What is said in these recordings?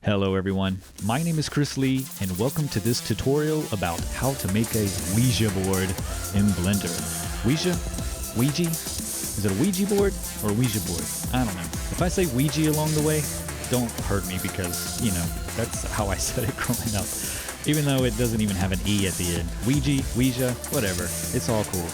Hello everyone, my name is Chris Lee and welcome to this tutorial about how to make a Ouija board in Blender. Ouija? Is it a Ouija board or a Ouija board? I don't know. If I say Ouija along the way, don't hurt me because, you know, that's how I said it growing up. Even though it doesn't even have an E at the end. Ouija, whatever. It's all cool.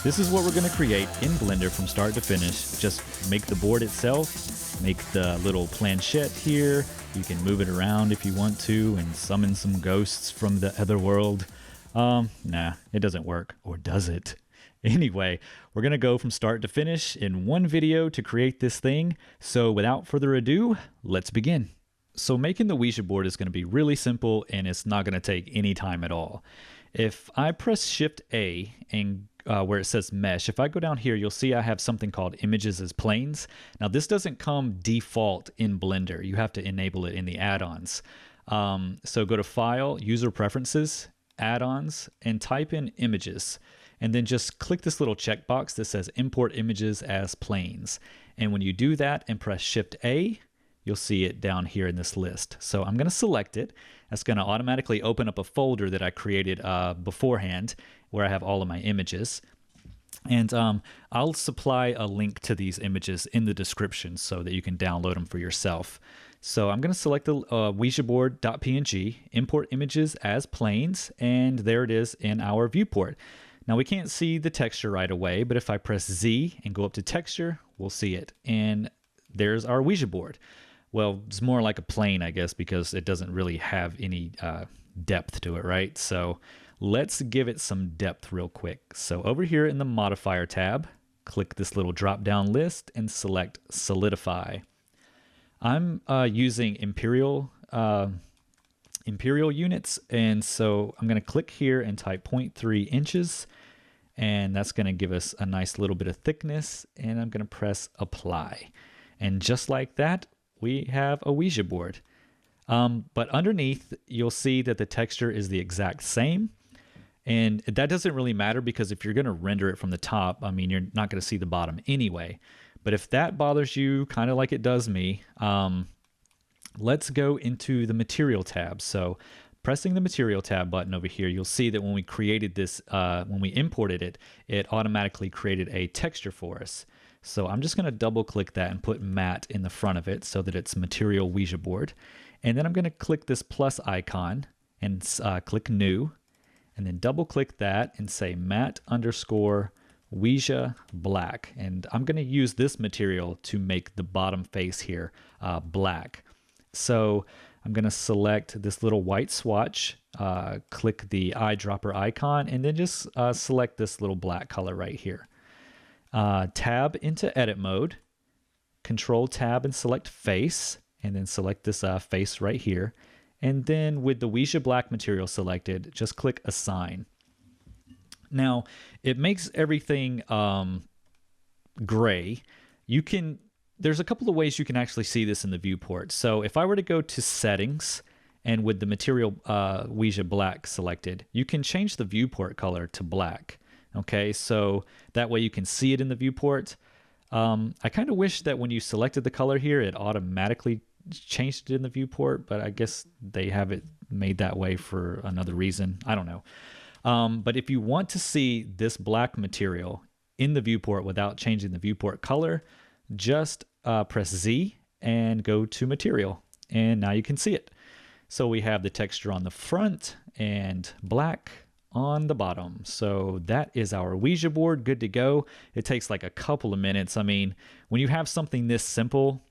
This is what we're going to create in Blender from start to finish. Just make the board itself, make the little planchette here. You can move it around if you want to and summon some ghosts from the other world. Nah, it doesn't work. Or does it? Anyway, we're going to go from start to finish in one video to create this thing. So without further ado, let's begin. So making the Ouija board is going to be really simple and it's not going to take any time at all. If I press Shift A and where it says mesh, if I go down here, you'll see I have something called images as planes. Now this doesn't come default in Blender. You have to enable it in the add-ons. So go to File, User Preferences, Add-ons, and type in Images. And then just click this little checkbox that says Import Images as Planes. And when you do that and press Shift A, you'll see it down here in this list. So I'm going to select it. That's going to automatically open up a folder that I created beforehand where I have all of my images. And I'll supply a link to these images in the description so that you can download them for yourself. So I'm going to select the Ouija board.png, import images as planes, and there it is in our viewport. Now we can't see the texture right away, but if I press Z and go up to texture, we'll see it. And there's our Ouija board. Well, it's more like a plane, I guess, because it doesn't really have any depth to it, right? So let's give it some depth real quick. So over here in the modifier tab, click this little drop down list and select solidify. I'm using imperial units, and so I'm going to click here and type 0.3 inches, and that's going to give us a nice little bit of thickness, and I'm going to press apply. And just like that, we have a Ouija board. But underneath, you'll see that the texture is the exact same. And that doesn't really matter because if you're going to render it from the top, I mean, you're not going to see the bottom anyway. But if that bothers you, kind of like it does me, let's go into the Material tab. So pressing the Material tab button over here, you'll see that when we created this, when we imported it, it automatically created a texture for us. So I'm just going to double click that and put matte in the front of it so that it's Material Ouija board. And then I'm going to click this plus icon and click new, and then double click that and say matte underscore Ouija black. And I'm going to use this material to make the bottom face here black. So I'm going to select this little white swatch, click the eyedropper icon, and then just select this little black color right here. Tab into edit mode, control tab and select face, and then select this face right here. And then with the Ouija black material selected, just click assign. Now it makes everything gray. There's a couple of ways you can actually see this in the viewport. So if I were to go to settings and with the material Ouija black selected, you can change the viewport color to black. Okay, so that way you can see it in the viewport. I kind of wish that when you selected the color here, it automatically changed it in the viewport, but I guess they have it made that way for another reason. I don't know. But if you want to see this black material in the viewport without changing the viewport color, just press Z and go to material, and now you can see it. So we have the texture on the front and black on the bottom. So that is our Ouija board, good to go. It takes like a couple of minutes. I mean, when you have something this simple,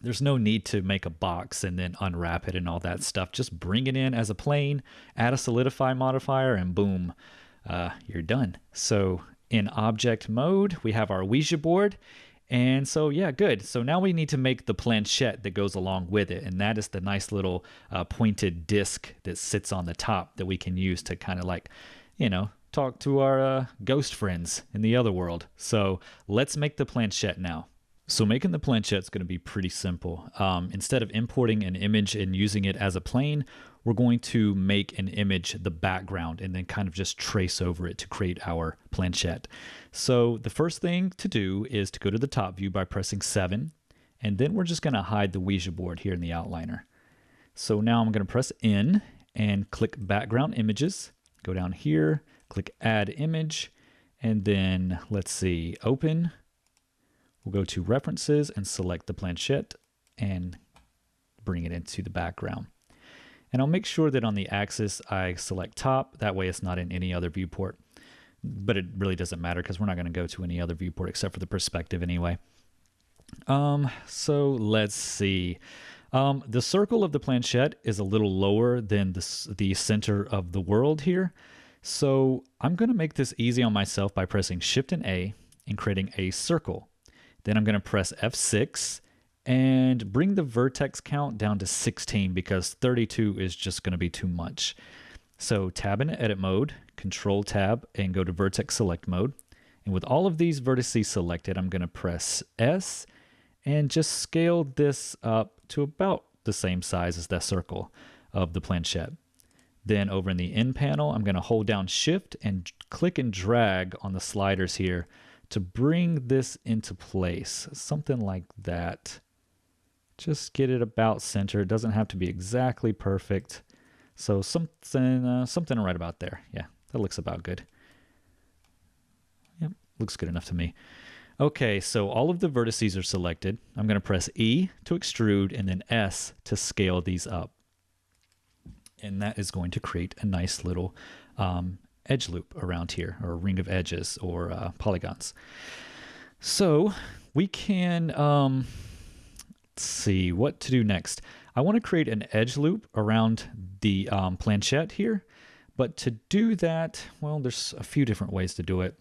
there's no need to make a box and then unwrap it and all that stuff. Just bring it in as a plane, add a solidify modifier, and boom, you're done. So in object mode, we have our Ouija board. And so, yeah, good. So now we need to make the planchette that goes along with it. And that is the nice little pointed disc that sits on the top that we can use to kind of like, you know, talk to our ghost friends in the other world. So let's make the planchette now. So making the planchette is going to be pretty simple. Instead of importing an image and using it as a plane, we're going to make an image the background and then kind of just trace over it to create our planchette. So the first thing to do is to go to the top view by pressing 7, and then we're just going to hide the Ouija board here in the outliner. So now I'm going to press N and click background images. Go down here, click add image, and then let's see, open. We'll go to references and select the planchette and bring it into the background. And I'll make sure that on the axis I select top. That way it's not in any other viewport. But it really doesn't matter because we're not going to go to any other viewport except for the perspective anyway. So let's see. The circle of the planchette is a little lower than the center of the world here. So I'm going to make this easy on myself by pressing Shift and A and creating a circle. Then I'm going to press F6 and bring the vertex count down to 16 because 32 is just going to be too much. So tab in edit mode, Control tab, and go to vertex select mode. And with all of these vertices selected, I'm going to press S and just scale this up to about the same size as that circle of the planchette. Then over in the N panel, I'm going to hold down Shift and click and drag on the sliders here to bring this into place, something like that. Just get it about center. It doesn't have to be exactly perfect. So something right about there. Yeah, that looks about good. Yep, looks good enough to me. Okay, so all of the vertices are selected. I'm going to press E to extrude and then S to scale these up. And that is going to create a nice little edge loop around here, or a ring of edges, or polygons. So we can, let's see what to do next. I want to create an edge loop around the planchette here, but to do that, well, there's a few different ways to do it.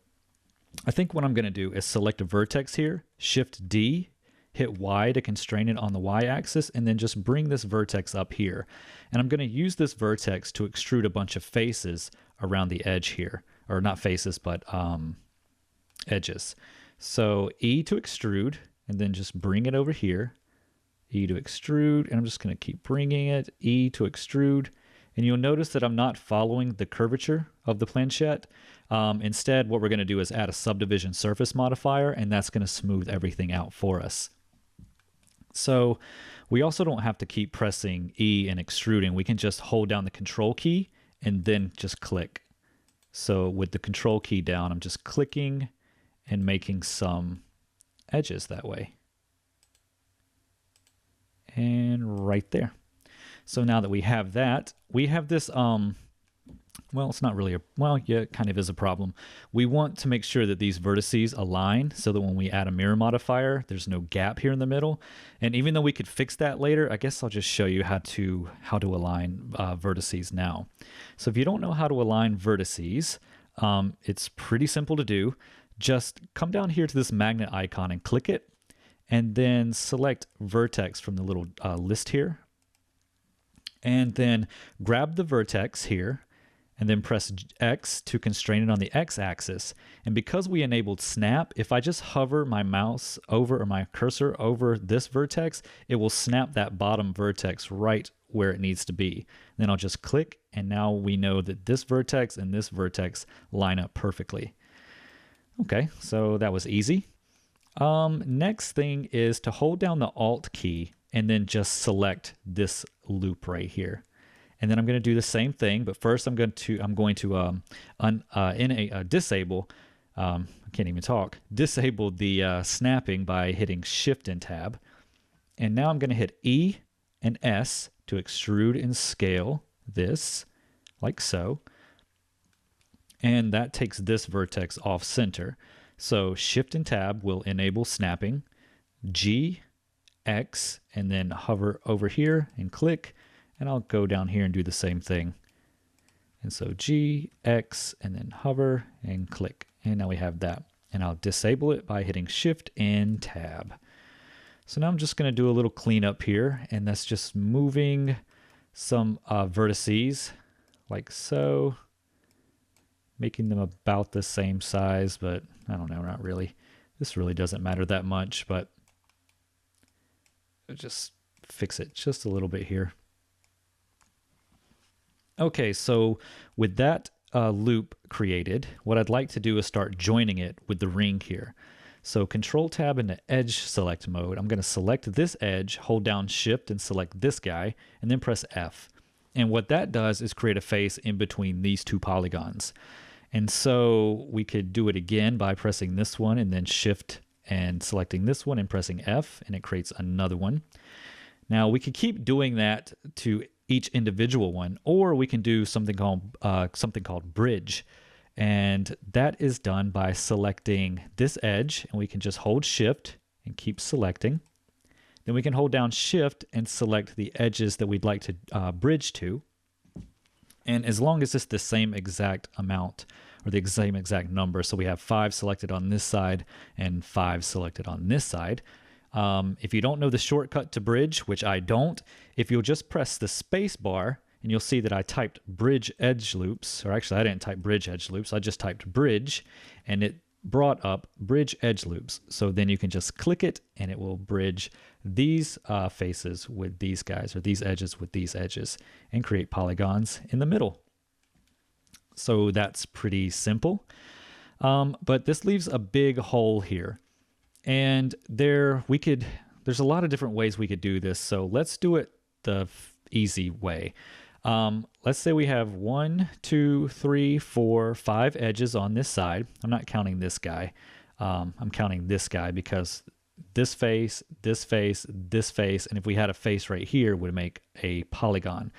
I think what I'm going to do is select a vertex here, Shift D, hit Y to constrain it on the Y axis, and then just bring this vertex up here. And I'm going to use this vertex to extrude a bunch of faces around the edge here, or not faces, but edges. So E to extrude, and then just bring it over here. E to extrude, and I'm just going to keep bringing it, E to extrude. And you'll notice that I'm not following the curvature of the planchette. Instead, what we're going to do is add a subdivision surface modifier, and that's going to smooth everything out for us. So we also don't have to keep pressing E and extruding. We can just hold down the Control key and then just click. So with the Control key down, I'm just clicking and making some edges that way. And right there. So now that we have that, we have this, well, it's not really a, well, yeah, it kind of is a problem. We want to make sure that these vertices align so that when we add a mirror modifier, there's no gap here in the middle. And even though we could fix that later, I guess I'll just show you how to align vertices now. So if you don't know how to align vertices, it's pretty simple to do. Just come down here to this magnet icon and click it, and then select vertex from the little list here. And then grab the vertex here, and then press X to constrain it on the X axis. And because we enabled snap, if I just hover my mouse over, or my cursor over this vertex, it will snap that bottom vertex right where it needs to be. Then I'll just click, and now we know that this vertex and this vertex line up perfectly. Okay, so that was easy. Next thing is to hold down the Alt key and then just select this loop right here. And then I'm going to do the same thing, but first I'm going to disable, I can't even talk, disable the snapping by hitting Shift and Tab. And now I'm going to hit E and S to extrude and scale this like so. And that takes this vertex off center. So Shift and Tab will enable snapping, G, X, and then hover over here and click, and I'll go down here and do the same thing. And so G, X, and then hover and click. And now we have that. And I'll disable it by hitting Shift and Tab. So now I'm just going to do a little cleanup here, and that's just moving some vertices like so, making them about the same size, but I don't know, not really. This really doesn't matter that much, but just fix it just a little bit here. Okay, so with that loop created, what I'd like to do is start joining it with the ring here. So Control Tab into Edge Select mode. I'm going to select this edge, hold down Shift and select this guy, and then press F. And what that does is create a face in between these two polygons. And so we could do it again by pressing this one and then Shift and selecting this one and pressing F, and it creates another one. Now we could keep doing that to each individual one, or we can do something called bridge. And that is done by selecting this edge, and we can just hold Shift and keep selecting. Then we can hold down Shift and select the edges that we'd like to bridge to. And as long as it's the same exact amount or the same exact number, so we have 5 selected on this side and 5 selected on this side. If you don't know the shortcut to bridge, which I don't, if you'll just press the space bar, and you'll see that I typed bridge edge loops, or actually I didn't type bridge edge loops, I just typed bridge, and it brought up bridge edge loops. So then you can just click it and it will bridge these faces with these guys, or these edges with these edges, and create polygons in the middle. So that's pretty simple. But this leaves a big hole here. And there's a lot of different ways we could do this. So let's do it the easy way. Let's say we have 1, 2, 3, 4, 5 edges on this side. I'm not counting this guy. I'm counting this guy because this face, this face, this face, and if we had a face right here, it would make a polygon.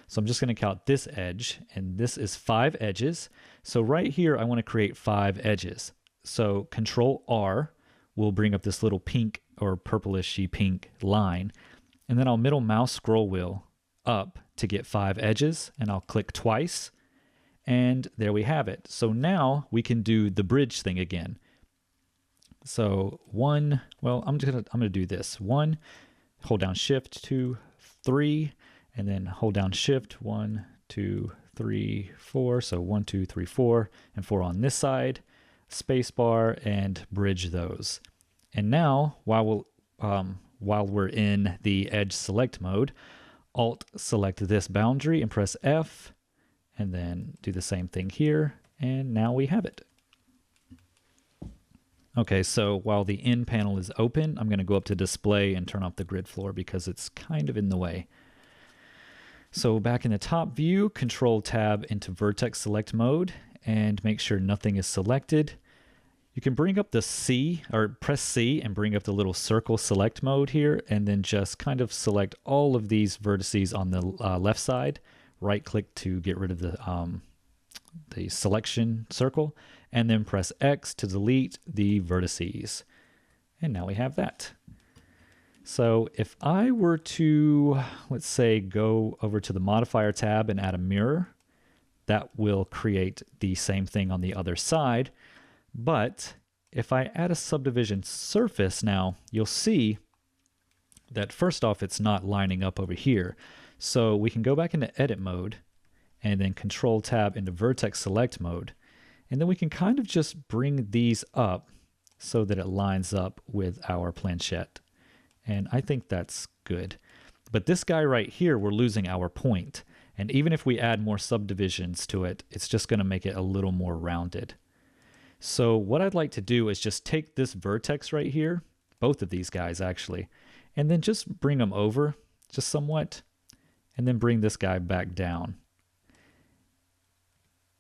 So I'm just going to count this edge, and this is 5 edges. So right here, I want to create 5 edges. So Control R will bring up this little pink or purplishy pink line, and then I'll middle mouse scroll wheel up to get 5 edges, and I'll click twice, and there we have it. So now we can do the bridge thing again. So I'm gonna do this. 1, hold down Shift, 2, 3, and then hold down Shift, 1, 2, 3, 4. So 1, 2, 3, 4, and 4 on this side. Space bar and bridge those. And now while we're in the edge select mode, Alt select this boundary and press F, and then do the same thing here, and now we have it. Okay, so while the in panel is open, I'm going to go up to display and turn off the grid floor because it's kind of in the way. So back in the top view, Control Tab into vertex select mode and make sure nothing is selected. You can bring up the C, or press C and bring up the little circle select mode here, and then just kind of select all of these vertices on the left side. Right click to get rid of the selection circle, and then press X to delete the vertices. And now we have that. So if I were to, let's say, go over to the modifier tab and add a mirror, that will create the same thing on the other side. But if I add a subdivision surface now, you'll see that first off, it's not lining up over here. So we can go back into edit mode and then Control Tab into vertex select mode. And then we can kind of just bring these up so that it lines up with our planchette. And I think that's good. But this guy right here, we're losing our point. And even if we add more subdivisions to it, it's just going to make it a little more rounded. So what I'd like to do is just take this vertex right here, both of these guys actually, and then just bring them over just somewhat, and then bring this guy back down.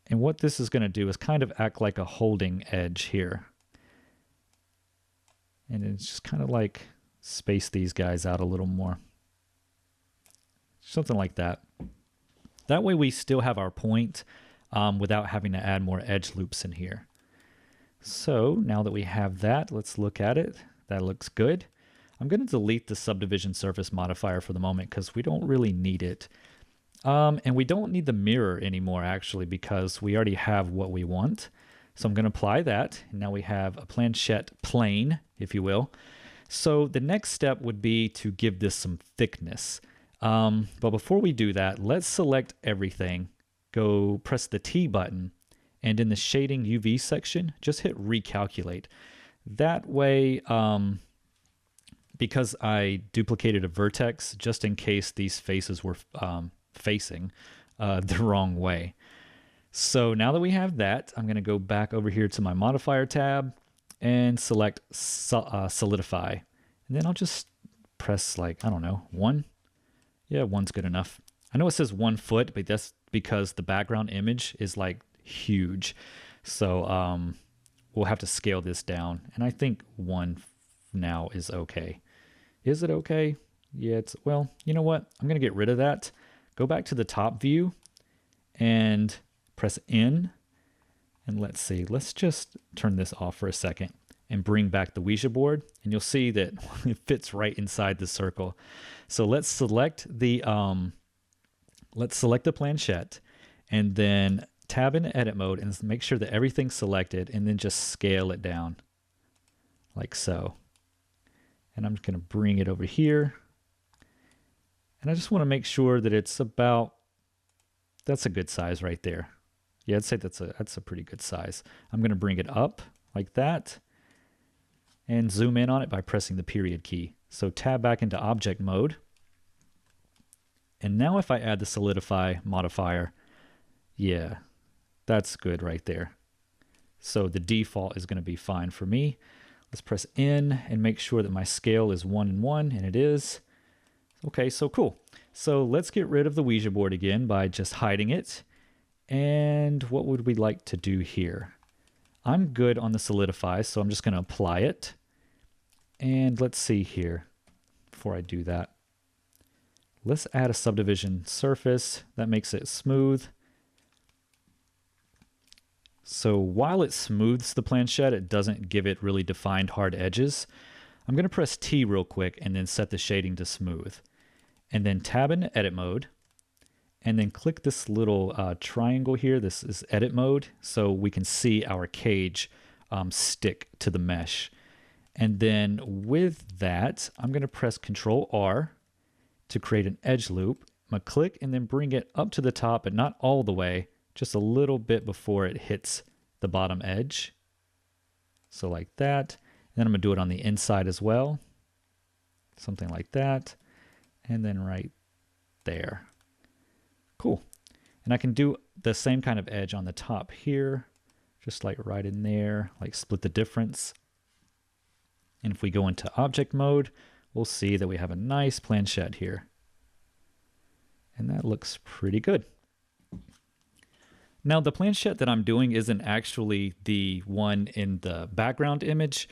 And what this is going to do is kind of act like a holding edge here. And it's just kind of like space these guys out a little more. Something like that. That way we still have our point without having to add more edge loops in here. So now that we have that, let's look at it. That looks good. I'm going to delete the subdivision surface modifier for the moment because we don't really need it. And we don't need the mirror anymore actually because we already have what we want. So I'm going to apply that. And now we have a planchette plane, if you will. So the next step would be to give this some thickness. But before we do that, let's select everything. Go press the T button. And in the shading UV section, just hit recalculate. That way, because I duplicated a vertex, just in case these faces were facing the wrong way. So now that we have that, I'm going to go back over here to my modifier tab, and select solidify. And then I'll just press like, I don't know, 1. Yeah, 1's good enough. I know it says 1 foot, but that's because the background image is like huge. So we'll have to scale this down. And I think 1 now is okay. Is it okay? Yeah, it's, well, you know what? I'm going to get rid of that. Go back to the top view and press N. And let's see, let's just turn this off for a second and bring back the Ouija board. And you'll see that it fits right inside the circle. So let's select the planchette and then tab into edit mode and make sure that everything's selected and then just scale it down like so. And I'm just going to bring it over here. And I just want to make sure that it's about, that's a good size right there. Yeah, I'd say that's a pretty good size. I'm going to bring it up like that and zoom in on it by pressing the period key. So tab back into object mode. And now if I add the solidify modifier, yeah, that's good right there. So the default is going to be fine for me. Let's press N and make sure that my scale is 1 and 1, and it is. Okay, so cool. So let's get rid of the Ouija board again by just hiding it. And what would we like to do here? I'm good on the solidify, so I'm just going to apply it. And let's see here before I do that. Let's add a subdivision surface that makes it smooth. So while it smooths the planchette, it doesn't give it really defined hard edges. I'm going to press T real quick and then set the shading to smooth. And then tab into edit mode. And then click this little triangle here. This is edit mode. So we can see our cage stick to the mesh. And then with that, I'm going to press Control R to create an edge loop. I'm going to click and then bring it up to the top, but not all the way, just a little bit before it hits the bottom edge. So like that. And then I'm going to do it on the inside as well. Something like that. And then right there. Cool. And I can do the same kind of edge on the top here, just like right in there, like split the difference. And if we go into object mode, we'll see that we have a nice planchette here. And that looks pretty good. Now the planchette that I'm doing isn't actually the one in the background image,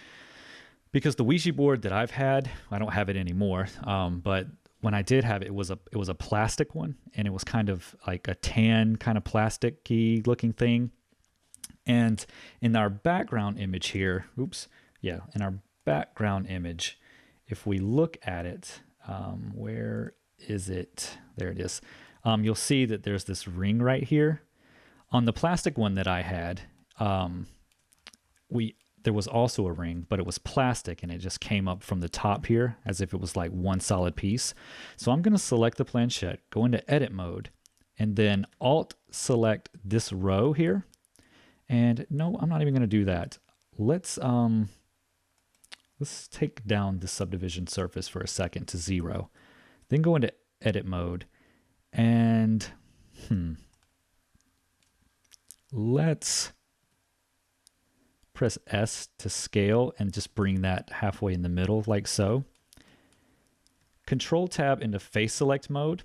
because the Ouija board that I've had, I don't have it anymore, but when I did have it, it was a plastic one, and it was kind of like a tan kind of plasticky looking thing. And in our background image here, in our background image, if we look at it, where is it? There it is. You'll see that there's this ring right here. On the plastic one that I had, there was also a ring, but it was plastic and it just came up from the top here as if it was like one solid piece. So I'm going to select the planchette, go into edit mode, and then alt select this row here. And no, I'm not even going to do that. Let's take down the subdivision surface for a second to 0. Then go into edit mode and let's press S to scale and just bring that halfway in the middle like so. Control tab into face select mode.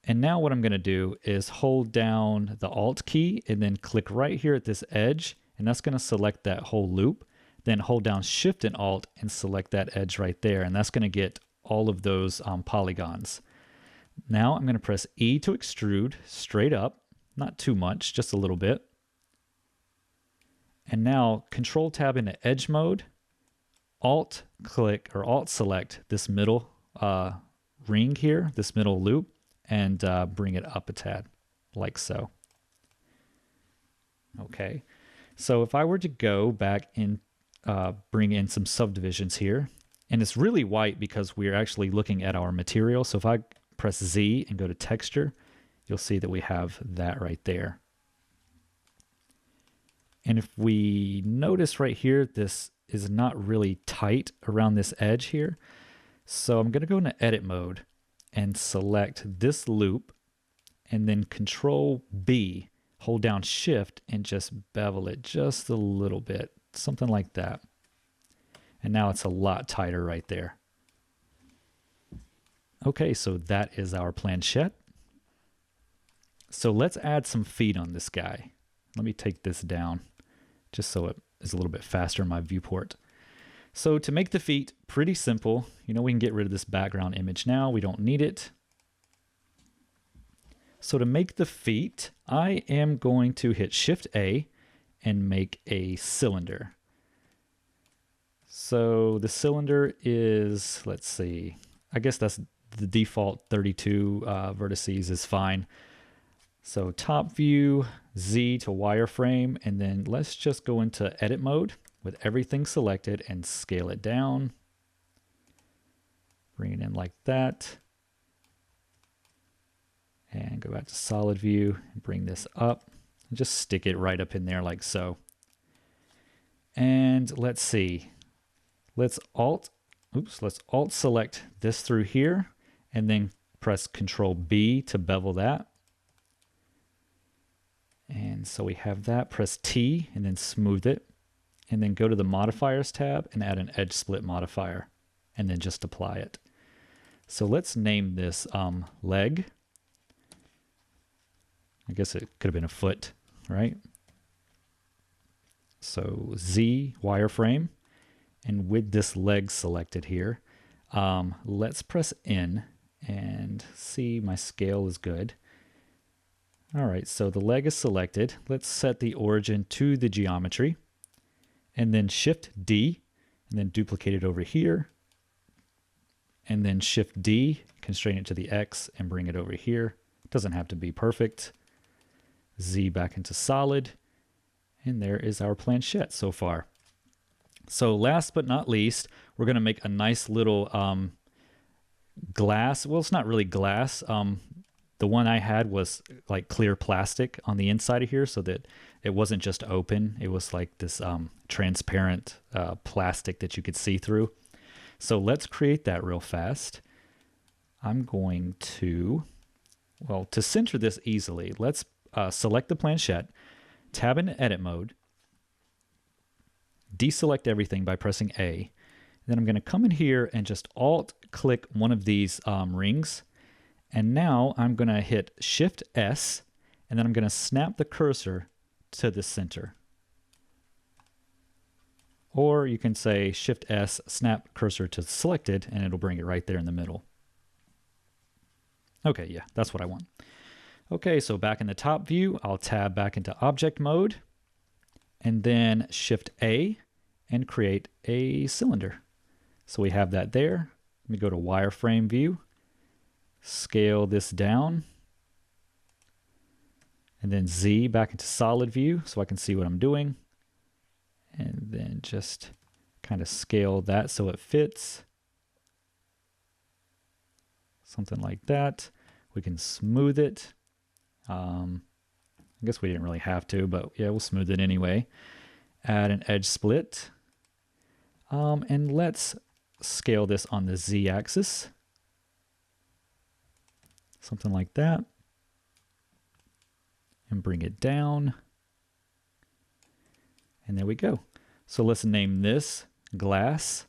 And now what I'm going to do is hold down the Alt key and then click right here at this edge, and that's going to select that whole loop. Then hold down Shift and Alt and select that edge right there, and that's going to get all of those polygons. Now I'm going to press E to extrude straight up, not too much, just a little bit. And now Control tab into edge mode, Alt click or Alt select this middle ring here, this middle loop, and bring it up a tad, like so. Okay, so if I were to go back and bring in some subdivisions here, and it's really white because we're actually looking at our material. So if I press Z and go to texture, you'll see that we have that right there. And if we notice right here, this is not really tight around this edge here. So I'm going to go into edit mode and select this loop and then Control B, hold down Shift and just bevel it just a little bit, something like that. And now it's a lot tighter right there. Okay, so that is our planchette. So let's add some feet on this guy. Let me take this down just so it is a little bit faster in my viewport. So to make the feet, pretty simple. You know, we can get rid of this background image now. We don't need it. So to make the feet, I am going to hit Shift A and make a cylinder. So the cylinder is, let's see, I guess that's the default 32 vertices is fine. So top view, Z to wireframe, and then let's just go into edit mode with everything selected and scale it down. Bring it in like that. And go back to solid view and bring this up. And just stick it right up in there like so. And let's see. Let's alt select this through here and then press Control B to bevel that. And so we have that. Press T and then smooth it. And then go to the modifiers tab and add an edge split modifier. And then just apply it. So let's name this leg. I guess it could have been a foot, right? So Z wireframe. And with this leg selected here, let's press N and see my scale is good. All right, so the leg is selected. Let's set the origin to the geometry and then Shift D and then duplicate it over here. And then Shift D, constrain it to the X and bring it over here. It doesn't have to be perfect. Z back into solid. And there is our planchette so far. So last but not least, we're going to make a nice little glass. Well, it's not really glass. The one I had was like clear plastic on the inside of here so that it wasn't just open. It was like this transparent plastic that you could see through. So let's create that real fast. I'm going to, well, to center this easily, let's select the planchette, tab into edit mode, deselect everything by pressing A. Then I'm going to come in here and just alt click one of these rings. And now I'm going to hit Shift S and then I'm going to snap the cursor to the center. Or you can say Shift S, snap cursor to selected, and it'll bring it right there in the middle. Okay, yeah, that's what I want. Okay, so back in the top view, I'll tab back into object mode and then Shift A and create a cylinder. So we have that there. Let me go to wireframe view, scale this down, and then Z back into solid view so I can see what I'm doing. And then just kind of scale that so it fits. Something like that. We can smooth it. I guess we didn't really have to, but yeah, we'll smooth it anyway. Add an edge split. And let's scale this on the Z axis. Something like that. And bring it down. And there we go. So let's name this glass,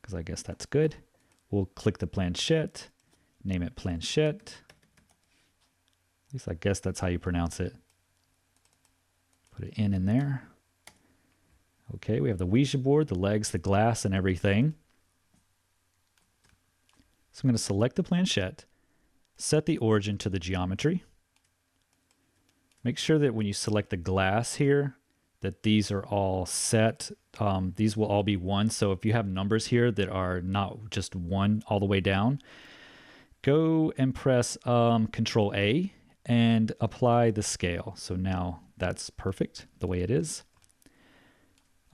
because I guess that's good. We'll click the planchette, name it planchette. At least I guess that's how you pronounce it. Put it in there. Okay, we have the Ouija board, the legs, the glass, and everything. So I'm going to select the planchette, set the origin to the geometry. Make sure that when you select the glass here, that these are all set. These will all be 1. So if you have numbers here that are not just 1 all the way down, go and press Control A and apply the scale. So now that's perfect the way it is.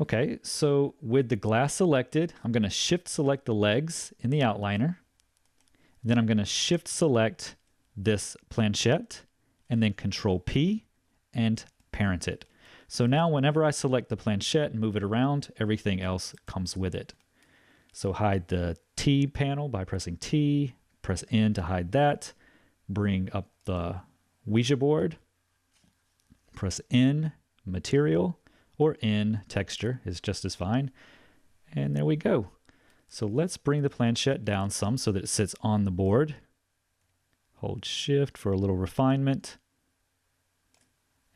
Okay, so with the glass selected, I'm going to shift select the legs in the outliner. Then I'm going to shift select this planchette and then Control P and parent it. So now whenever I select the planchette and move it around, everything else comes with it. So hide the T panel by pressing T, press N to hide that, bring up the Ouija board, press N, material, or N, texture is just as fine. And there we go. So let's bring the planchette down some so that it sits on the board. Hold shift for a little refinement.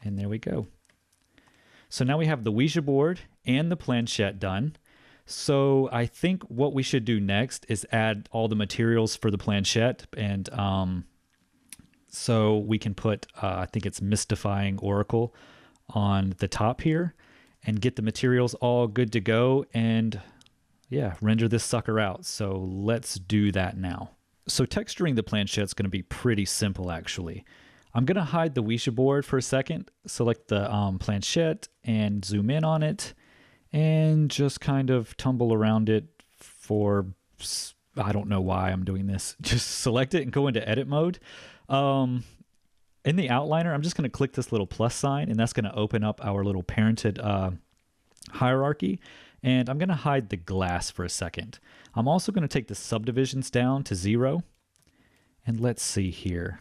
And there we go. So now we have the Ouija board and the planchette done. So I think what we should do next is add all the materials for the planchette. And so we can put, I think it's Mystifying Oracle on the top here and get the materials all good to go and yeah, render this sucker out. So let's do that now. So texturing the planchette is going to be pretty simple actually. I'm going to hide the Ouija board for a second, select the planchette and zoom in on it and just kind of tumble around it for, I don't know why I'm doing this. Just select it and go into edit mode. In the outliner, I'm just going to click this little plus sign and that's going to open up our little parented hierarchy. And I'm going to hide the glass for a second. I'm also going to take the subdivisions down to 0. And let's see here.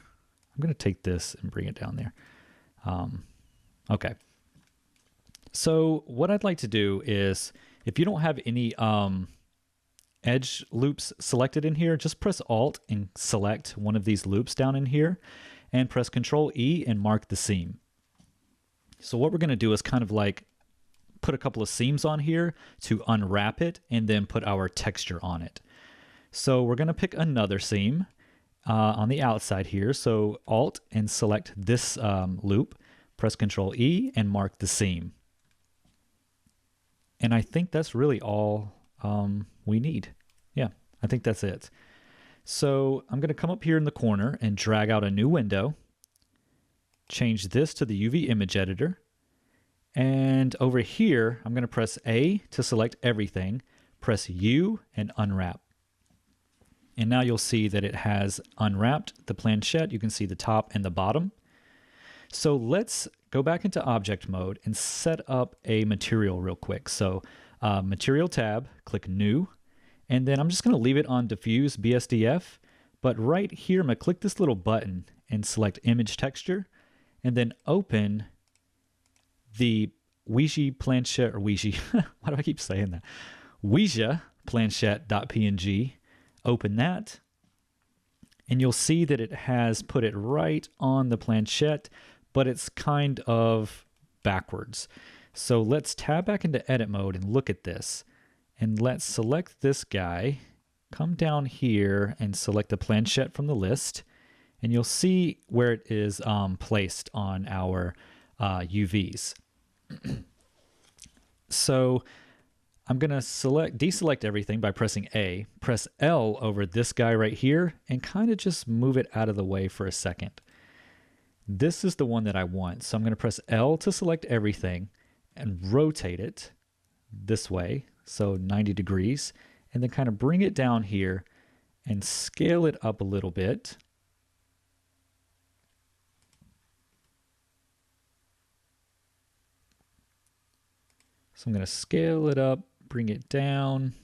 I'm going to take this and bring it down there. Okay. So what I'd like to do is, if you don't have any edge loops selected in here, just press Alt and select one of these loops down in here and press Control E and mark the seam. So what we're going to do is kind of like put a couple of seams on here to unwrap it and then put our texture on it. So we're going to pick another seam on the outside here. So Alt and select this loop, press Control E and mark the seam. And I think that's really all we need. Yeah, I think that's it. So I'm going to come up here in the corner and drag out a new window, change this to the UV image editor. And over here, I'm going to press A to select everything, press U and unwrap. And now you'll see that it has unwrapped the planchette. You can see the top and the bottom. So let's go back into object mode and set up a material real quick. So material tab, click new, and then I'm just going to leave it on diffuse BSDF. But right here, I'm going to click this little button and select image texture and then open the Ouija planchette, or Ouija, why do I keep saying that? Ouija planchette.png, open that, and you'll see that it has put it right on the planchette, but it's kind of backwards. So let's tab back into edit mode and look at this. And let's select this guy, come down here and select the planchette from the list, and you'll see where it is placed on our UVs. So I'm going to deselect everything by pressing A, press L over this guy right here, and kind of just move it out of the way for a second. This is the one that I want. So I'm going to press L to select everything and rotate it this way, so 90 degrees, and then kind of bring it down here and scale it up a little bit. So I'm going to scale it up, bring it down,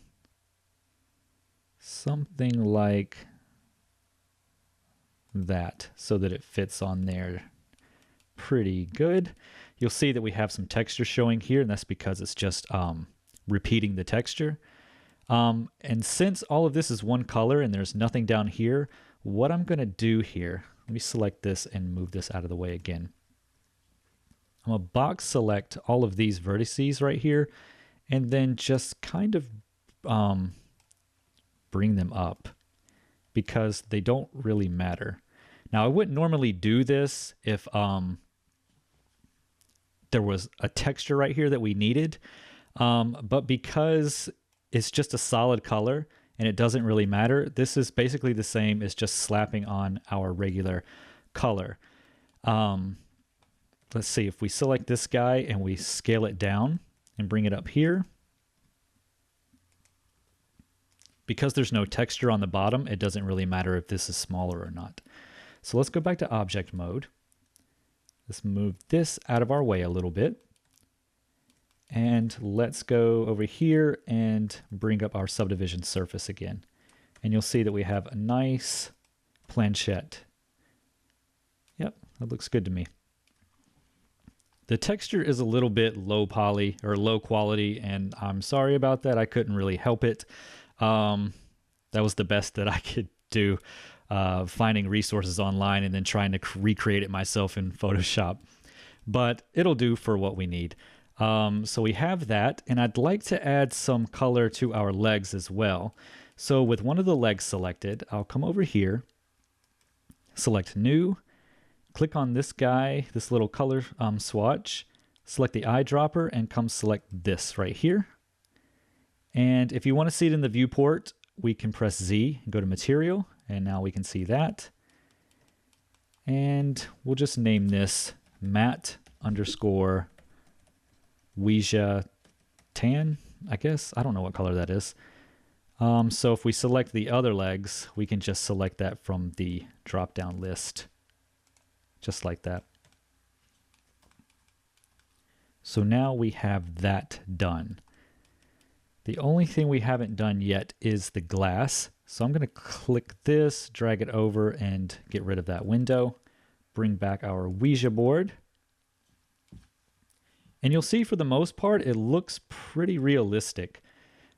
something like that, so that it fits on there pretty good. You'll see that we have some texture showing here, and that's because it's just repeating the texture. And since all of this is one color and there's nothing down here, what I'm going to do here, let me select this and move this out of the way again. I'm going to box select all of these vertices right here and then just kind of bring them up because they don't really matter. Now, I wouldn't normally do this if there was a texture right here that we needed, but because it's just a solid color and it doesn't really matter, this is basically the same as just slapping on our regular color. Let's see, if we select this guy and we scale it down and bring it up here, because there's no texture on the bottom, it doesn't really matter if this is smaller or not. So let's go back to object mode. Let's move this out of our way a little bit. And let's go over here and bring up our subdivision surface again. And you'll see that we have a nice planchette. Yep, that looks good to me. The texture is a little bit low poly or low quality, and I'm sorry about that. I couldn't really help it. That was the best that I could do, finding resources online and then trying to recreate it myself in Photoshop. But it'll do for what we need. So we have that, and I'd like to add some color to our legs as well. So with one of the legs selected, I'll come over here, select New, click on this guy, this little color swatch, select the eyedropper, and come select this right here. And if you want to see it in the viewport, we can press Z and go to Material, and now we can see that. And we'll just name this matte underscore Ouija tan, I guess. I don't know what color that is. So if we select the other legs, we can just select that from the drop-down list. Just like that. So now we have that done. The only thing we haven't done yet is the glass. So I'm going to click this, drag it over, and get rid of that window. Bring back our Ouija board. And you'll see for the most part, it looks pretty realistic.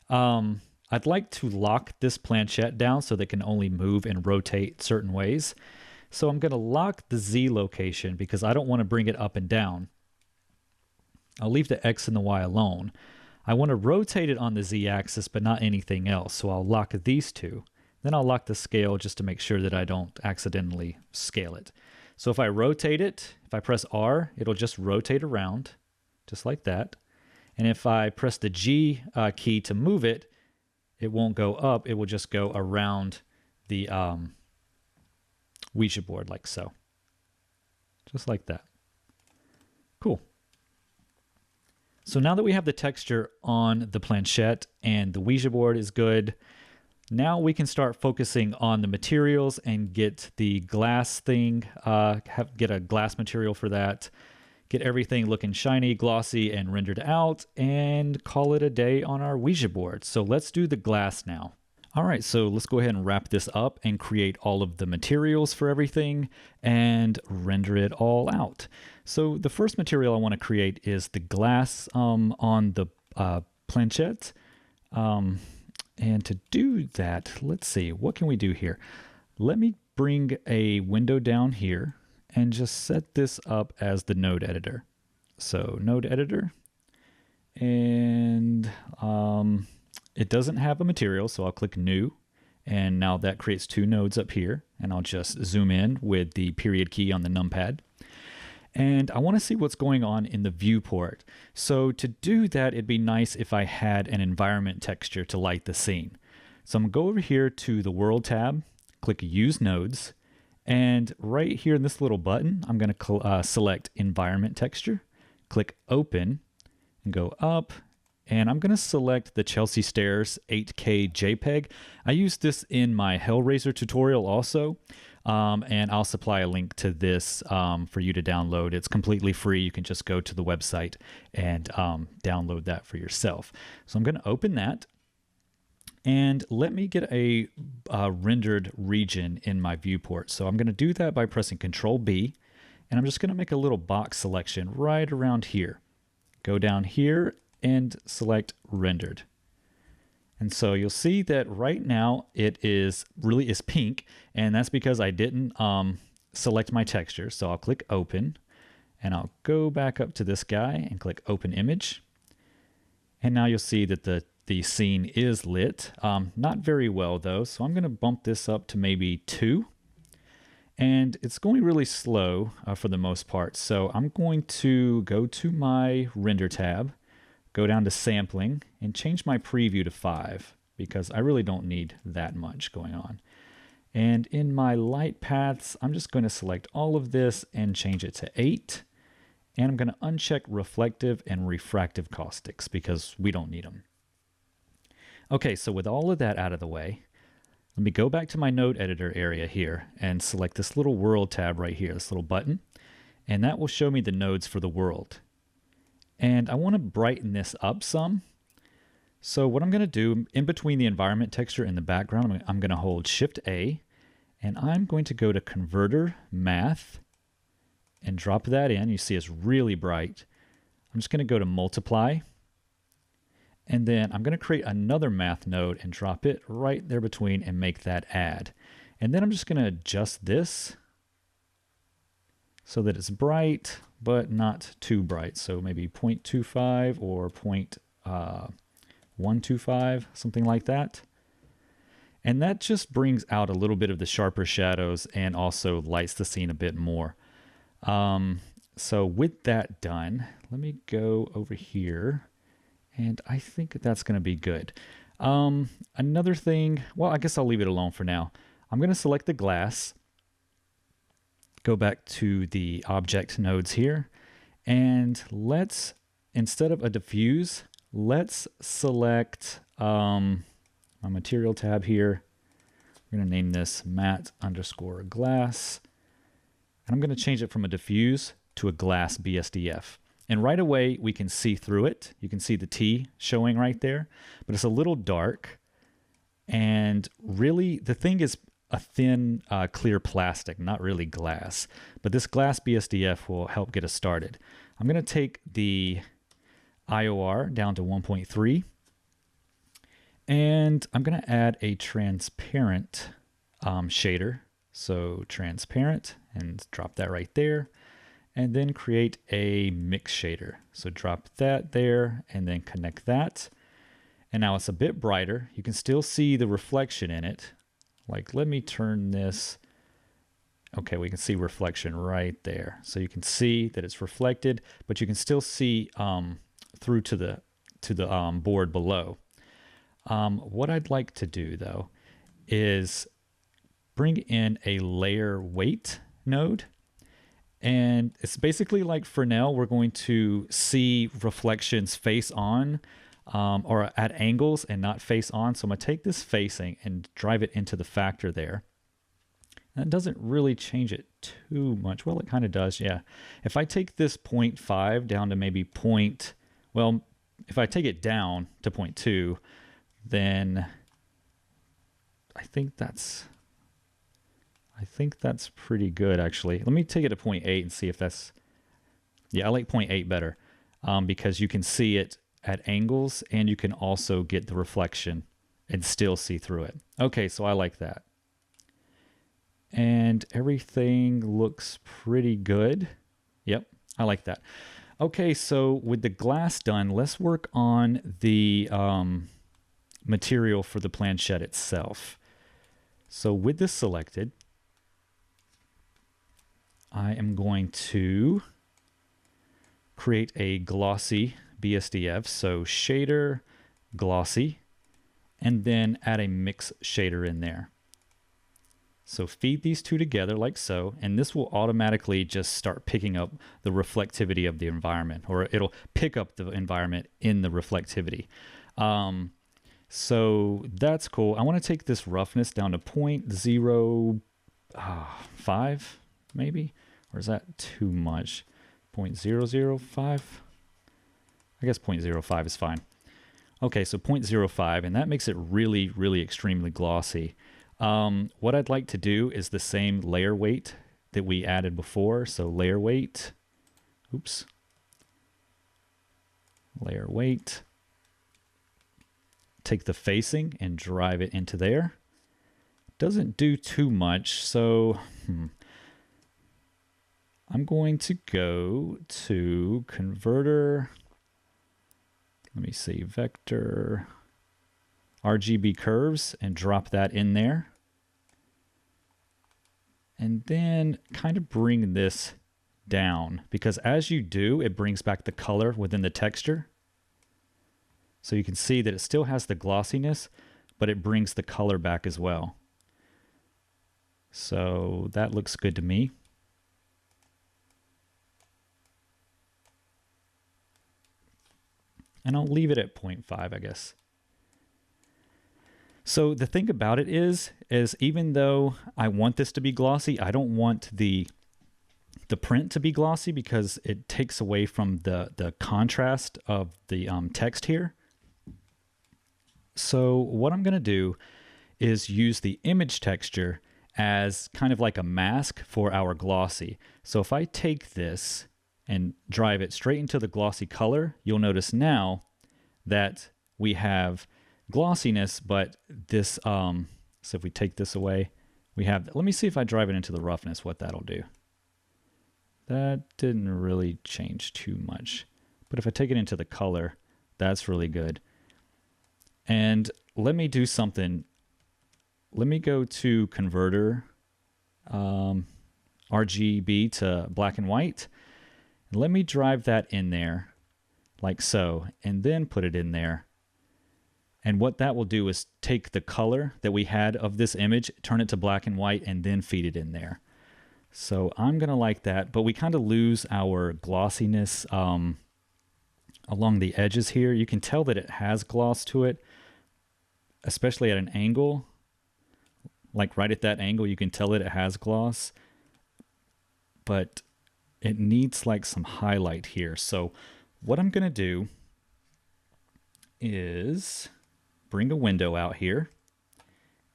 I'd like to lock this planchette down so that it can only move and rotate certain ways. So I'm going to lock the Z location because I don't want to bring it up and down. I'll leave the X and the Y alone. I want to rotate it on the Z axis, but not anything else. So I'll lock these two. Then I'll lock the scale just to make sure that I don't accidentally scale it. So if I rotate it, if I press R, it'll just rotate around, just like that. And if I press the G key to move it, it won't go up. It will just go around the Ouija board like so. Just like that. Cool. So now that we have the texture on the planchette and the Ouija board is good, now we can start focusing on the materials and get the glass thing, get a glass material for that, get everything looking shiny, glossy, and rendered out, and call it a day on our Ouija board. So let's do the glass now. All right, so let's go ahead and wrap this up and create all of the materials for everything and render it all out. So the first material I want to create is the glass on the planchette. And to do that, let's see, what can we do here? Let me bring a window down here and just set this up as the node editor. So node editor, and it doesn't have a material, so I'll click New, and now that creates two nodes up here, and I'll just zoom in with the period key on the numpad. And I want to see what's going on in the viewport. So to do that, it'd be nice if I had an environment texture to light the scene. So I'm going to go over here to the World tab, click Use Nodes, and right here in this little button, I'm going to select Environment Texture, click Open, and go up. And I'm going to select the Chelsea Stairs 8K JPEG. I used this in my Hellraiser tutorial also, and I'll supply a link to this for you to download. It's completely free. You can just go to the website and download that for yourself. So I'm going to open that, and let me get a rendered region in my viewport. So I'm going to do that by pressing Control B, and I'm just going to make a little box selection right around here. Go down here and select rendered. And so you'll see that right now it really is pink, and that's because I didn't select my texture. So I'll click open, and I'll go back up to this guy and click open image. And now you'll see that the scene is lit. Not very well though, so I'm going to bump this up to maybe 2. And it's going really slow for the most part. So I'm going to go to my render tab, go down to sampling, and change my preview to 5 because I really don't need that much going on. And in my light paths, I'm just going to select all of this and change it to 8. And I'm going to uncheck reflective and refractive caustics because we don't need them. Okay, so with all of that out of the way, let me go back to my node editor area here and select this little world tab right here, this little button, and that will show me the nodes for the world. And I want to brighten this up some. So what I'm going to do, in between the environment texture and the background, I'm going to hold Shift A, and I'm going to go to Converter Math, and drop that in. You see it's really bright. I'm just going to go to multiply. And then I'm going to create another math node and drop it right there between and make that add. And then I'm just going to adjust this so that it's bright, but not too bright. So maybe 0.25 or 0.125, something like that. And that just brings out a little bit of the sharper shadows and also lights the scene a bit more. So with that done, let me go over here, and I think that's going to be good. Another thing, well, I guess I'll leave it alone for now. I'm going to select the glass, go back to the object nodes here, and let's, instead of a diffuse, let's select my material tab here. We're going to name this matte_glass. And I'm going to change it from a diffuse to a glass BSDF. And right away, we can see through it. You can see the T showing right there, but it's a little dark. And really, the thing is a thin, clear plastic, not really glass. But this glass BSDF will help get us started. I'm going to take the IOR down to 1.3. And I'm going to add a transparent shader. So transparent, and drop that right there. And then create a mix shader. So drop that there and then connect that. And now it's a bit brighter. You can still see the reflection in it. Like, let me turn this. Okay, we can see reflection right there. So you can see that it's reflected, but you can still see through to the board below. What I'd like to do though is bring in a layer weight node. And it's basically like Fresnel, we're going to see reflections face on or at angles and not face on. So I'm going to take this facing and drive it into the factor there. And that doesn't really change it too much. Well, it kind of does, yeah. If I take this 0.5 down to maybe well, if I take it down to 0.2, then I think that's pretty good, actually. Let me take it to 0.8 and see if that's, yeah, I like 0.8 better because you can see it at angles and you can also get the reflection and still see through it. Okay, so I like that. And everything looks pretty good. Yep, I like that. Okay, so with the glass done, let's work on the material for the planchette itself. So with this selected, I am going to create a glossy BSDF. So shader, glossy, and then add a mix shader in there. So feed these two together like so, and this will automatically just start picking up the reflectivity of the environment, or it'll pick up the environment in the reflectivity. So that's cool. I want to take this roughness down to 0.05 maybe, or is that too much? 0.005? I guess 0.05 is fine. Okay, so 0.05, and that makes it really, really extremely glossy. What I'd like to do is the same layer weight that we added before. So layer weight, oops, layer weight. Take the facing and drive it into there. Doesn't do too much, so I'm going to go to converter. Let me see, vector, RGB curves, and drop that in there. And then kind of bring this down, because as you do, it brings back the color within the texture. So you can see that it still has the glossiness, but it brings the color back as well. So that looks good to me. And I'll leave it at 0.5, I guess. So the thing about it is even though I want this to be glossy, I don't want the print to be glossy because it takes away from the contrast of the text here. So what I'm going to do is use the image texture as kind of like a mask for our glossy. So if I take this and drive it straight into the glossy color, you'll notice now that we have glossiness, but this, so if we take this away, we have, let me see if I drive it into the roughness, what that'll do. That didn't really change too much. But if I take it into the color, that's really good. And let me do something. Let me go to converter, RGB to black and white. And let me drive that in there like so, and then put it in there. And what that will do is take the color that we had of this image, turn it to black and white, and then feed it in there. So I'm going to like that, but we kind of lose our glossiness along the edges here. You can tell that it has gloss to it, especially at an angle. Like right at that angle, you can tell that it has gloss, but it needs like some highlight here. So what I'm going to do is bring a window out here,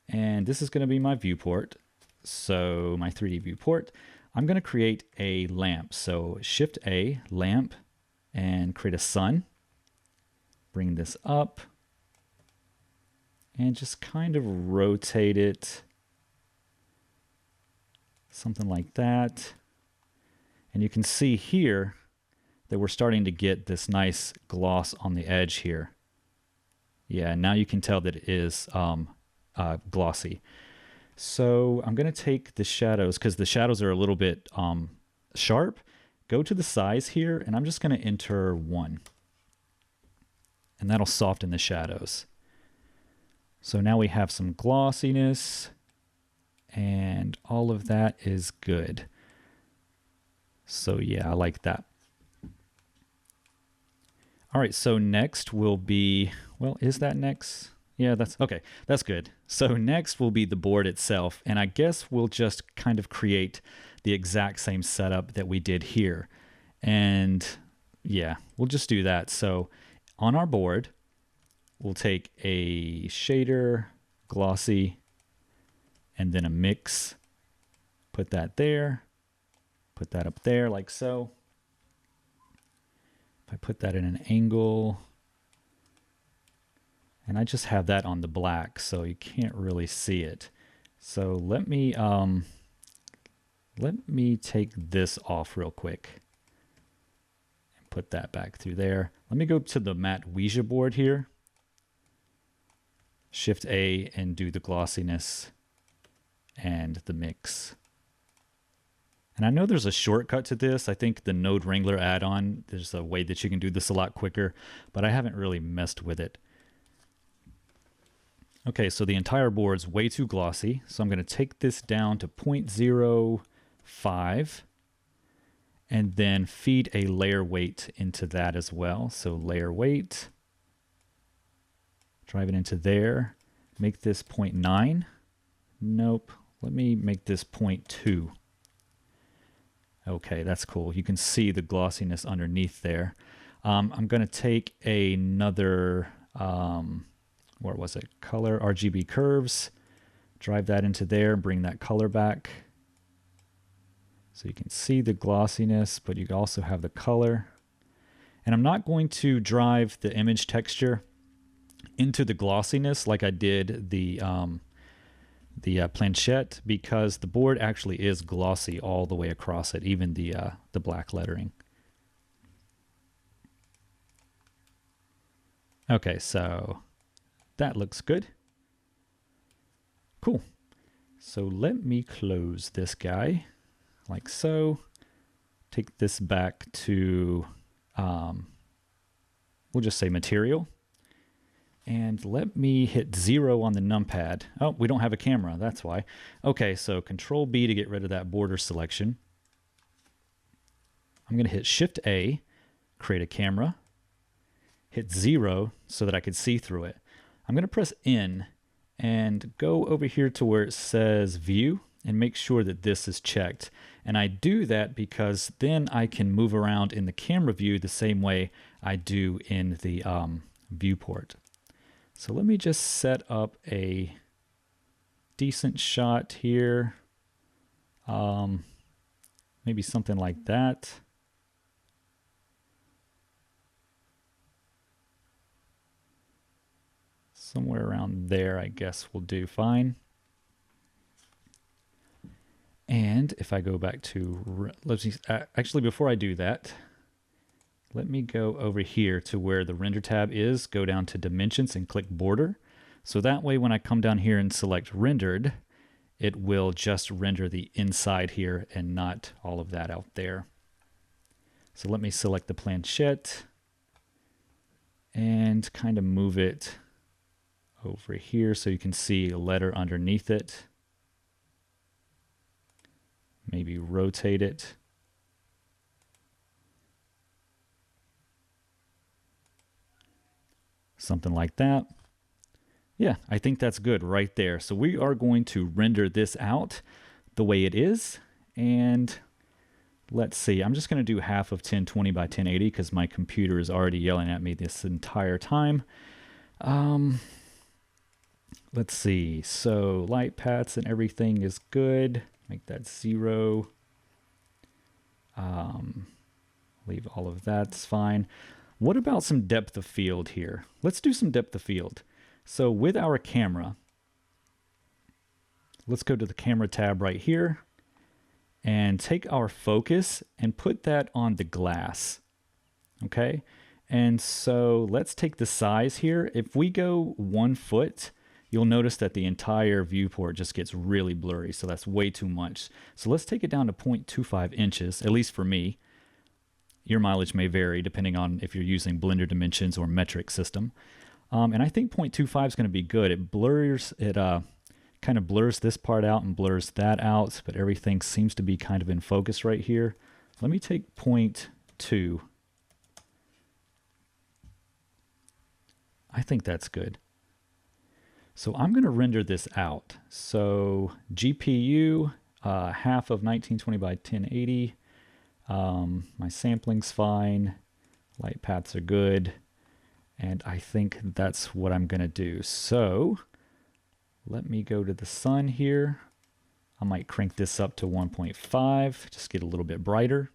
and this is going to be my viewport. So my 3D viewport, I'm going to create a lamp. So Shift A, lamp, and create a sun. Bring this up and just kind of rotate it. Something like that. And you can see here that we're starting to get this nice gloss on the edge here. Yeah, now you can tell that it is glossy. So I'm going to take the shadows, because the shadows are a little bit sharp. Go to the size here, and I'm just going to enter 1. And that'll soften the shadows. So now we have some glossiness, and all of that is good. So yeah, I like that. All right, so next will be, well, is that next? Yeah, that's okay. That's good. So next will be the board itself. And I guess we'll just kind of create the exact same setup that we did here. And yeah, we'll just do that. So on our board, we'll take a shader, glossy, and then a mix. Put that there. Put that up there like so. I put that in an angle, and I just have that on the black, so you can't really see it. So let me take this off real quick and put that back through there. Let me go to the matte Ouija board here. Shift A and do the glossiness and the mix. And I know there's a shortcut to this. I think the Node Wrangler add-on, there's a way that you can do this a lot quicker, but I haven't really messed with it. Okay, so the entire board's way too glossy. So I'm going to take this down to 0.05 and then feed a layer weight into that as well. So layer weight, drive it into there, make this 0.9. Nope, let me make this 0.2. Okay, that's cool. You can see the glossiness underneath there. I'm going to take another, where was it? Color, RGB curves. Drive that into there, bring that color back. So you can see the glossiness, but you also have the color. And I'm not going to drive the image texture into the glossiness like I did the Planchette, because the board actually is glossy all the way across it, even the black lettering. Okay, so that looks good. Cool. So let me close this guy like so. Take this back to, we'll just say material. And let me hit 0 on the numpad. Oh, we don't have a camera, that's why. Okay, so Control B to get rid of that border selection. I'm going to hit Shift A, create a camera, hit 0 so that I could see through it. I'm going to press N and go over here to where it says View and make sure that this is checked. And I do that because then I can move around in the camera view the same way I do in the viewport. So let me just set up a decent shot here. Maybe something like that. Somewhere around there, I guess, will do fine. And if I go back to, let's see, actually, before I do that, let me go over here to where the render tab is, go down to dimensions and click border. So that way, when I come down here and select rendered, it will just render the inside here and not all of that out there. So let me select the planchette and kind of move it over here so you can see a letter underneath it. Maybe rotate it. Something like that. Yeah, I think that's good right there. So we are going to render this out the way it is. And let's see, I'm just going to do half of 1020 by 1080 because my computer is already yelling at me this entire time. Let's see, so light paths and everything is good. Make that 0. Leave all of that's fine. What about some depth of field here? Let's do some depth of field. So with our camera, let's go to the camera tab right here and take our focus and put that on the glass. Okay, and so let's take the size here. If we go 1 foot, you'll notice that the entire viewport just gets really blurry, so that's way too much. So let's take it down to 0.25 inches, at least for me. Your mileage may vary depending on if you're using Blender Dimensions or metric system. And I think 0.25 is going to be good. It blurs, it kind of blurs this part out and blurs that out, but everything seems to be kind of in focus right here. Let me take 0.2. I think that's good. So I'm going to render this out. So GPU, half of 1920 by 1080. My sampling's fine. Light paths are good. And I think that's what I'm going to do. So let me go to the sun here. I might crank this up to 1.5, just get a little bit brighter.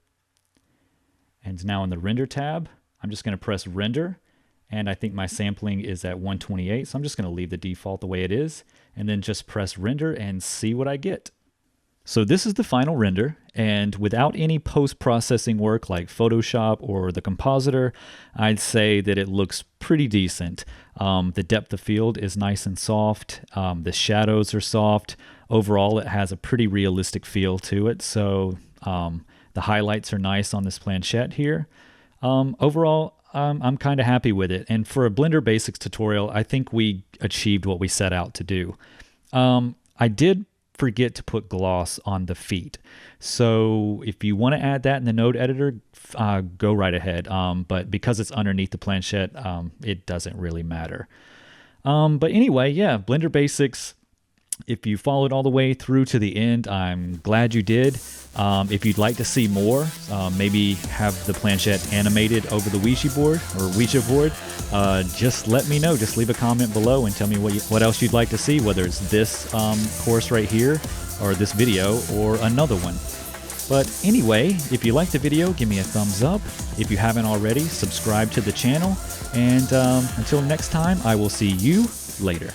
And now in the render tab, I'm just going to press render. And I think my sampling is at 128, so I'm just going to leave the default the way it is, and then just press render and see what I get. So this is the final render, and without any post-processing work like Photoshop or the compositor, I'd say that it looks pretty decent. The depth of field is nice and soft. The shadows are soft. Overall, it has a pretty realistic feel to it, so the highlights are nice on this planchette here. Overall, I'm kind of happy with it, and for a Blender Basics tutorial, I think we achieved what we set out to do. I did forget to put gloss on the feet, so if you want to add that in the node editor, go right ahead, but because it's underneath the planchette, it doesn't really matter. But anyway, yeah, Blender Basics, if you followed all the way through to the end, I'm glad you did. If you'd like to see more, maybe have the planchette animated over the Ouija board, just let me know. Just leave a comment below and tell me what else you'd like to see, whether it's this course right here, or this video, or another one. But anyway, if you liked the video, give me a thumbs up. If you haven't already, subscribe to the channel. And until next time, I will see you later.